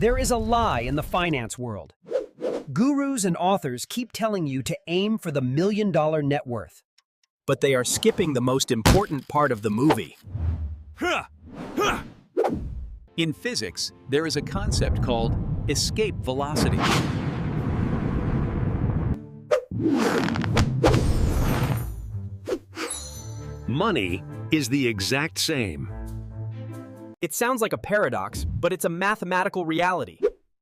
There is a lie in the finance world. Gurus and authors keep telling you to aim for the million-dollar net worth. But they are skipping the most important part of the movie. In physics, there is a concept called escape velocity. Money is the exact same. It sounds like a paradox, but it's a mathematical reality.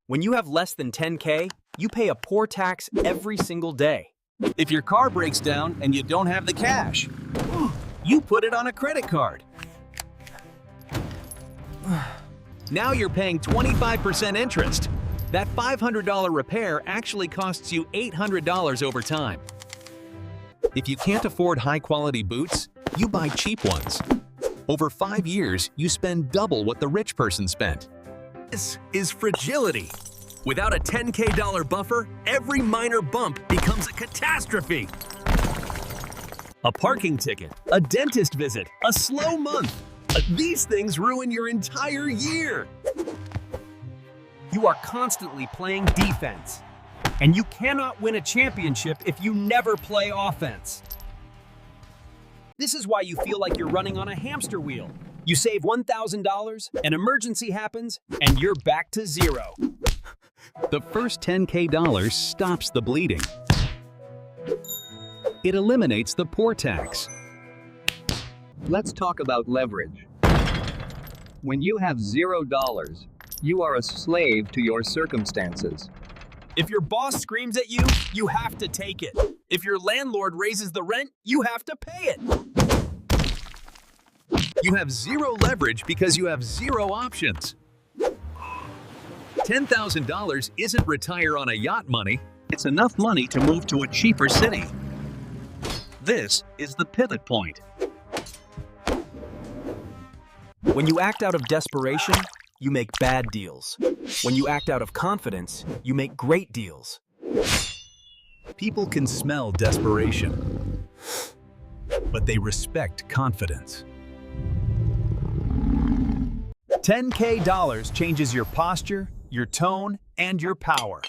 When you have less than 10K, you pay a poor tax every single day. If your car breaks down and you don't have the cash, you put it on a credit card. Now you're paying 25% interest. That $500 repair actually costs you $800 over time. If you can't afford high-quality boots, you buy cheap ones. Over 5 years, you spend double what the rich person spent. This is fragility. Without a $10K buffer, every minor bump becomes a catastrophe. A parking ticket, a dentist visit, a slow month. These things ruin your entire year. You are constantly playing defense, and you cannot win a championship if you never play offense. This is why you feel like you're running on a hamster wheel. You save $1,000, an emergency happens, and you're back to zero. The first $10K stops the bleeding. It eliminates the poor tax. Let's talk about leverage. When you have $0, you are a slave to your circumstances. If your boss screams at you, you have to take it. If your landlord raises the rent, you have to pay it. You have zero leverage because you have zero options. $10,000 isn't retire on a yacht money. It's enough money to move to a cheaper city. This is the pivot point. When you act out of desperation, you make bad deals. When you act out of confidence, you make great deals. People can smell desperation, but they respect confidence. $10K changes your posture, your tone, and your power.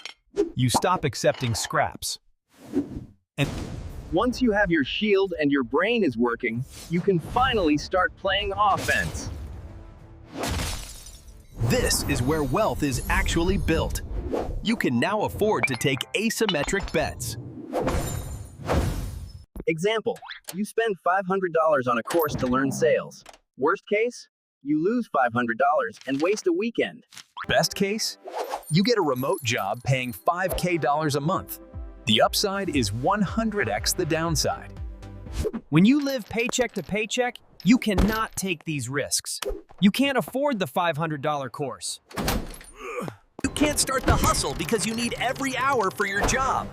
You stop accepting scraps. And once you have your shield and your brain is working, you can finally start playing offense. This is where wealth is actually built. You can now afford to take asymmetric bets. Example, you spend $500 on a course to learn sales. Worst case, you lose $500 and waste a weekend. Best case, you get a remote job paying $5K a month. The upside is 100x the downside. When you live paycheck to paycheck, you cannot take these risks. You can't afford the $500 course. You can't start the hustle because you need every hour for your job.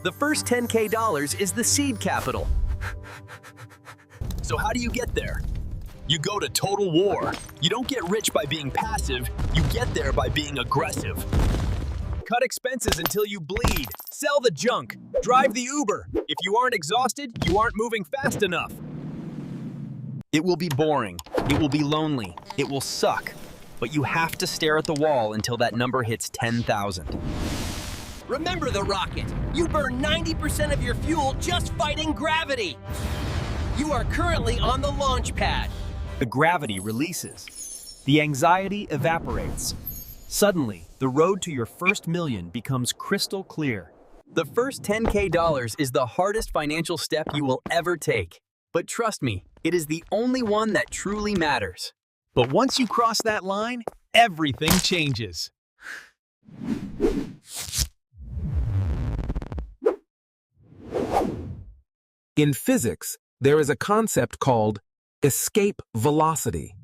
The first $10K is the seed capital. So how do you get there? You go to total war. You don't get rich by being passive, you get there by being aggressive. Cut expenses until you bleed. Sell the junk. Drive the Uber. If you aren't exhausted, you aren't moving fast enough. It will be boring. It will be lonely. It will suck. But you have to stare at the wall until that number hits 10,000. Remember the rocket. You burn 90% of your fuel just fighting gravity. You are currently on the launch pad. The gravity releases. The anxiety evaporates. Suddenly, the road to your first million becomes crystal clear. The first $10K is the hardest financial step you will ever take. But trust me, it is the only one that truly matters. But once you cross that line, everything changes. In physics, there is a concept called escape velocity.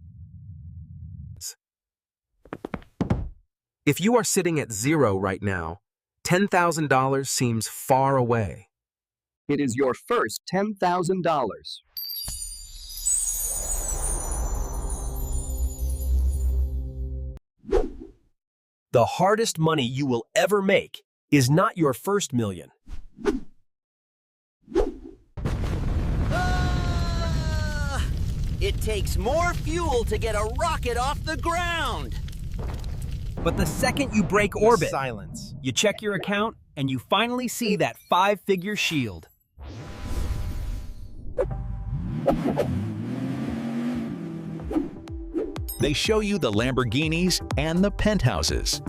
If you are sitting at zero right now, $10,000 seems far away. It is your first $10,000. The hardest money you will ever make is not your first million. It takes more fuel to get a rocket off the ground. But the second you break orbit, Silence. you check your account and you finally see that 5-figure shield. They show you the Lamborghinis and the penthouses.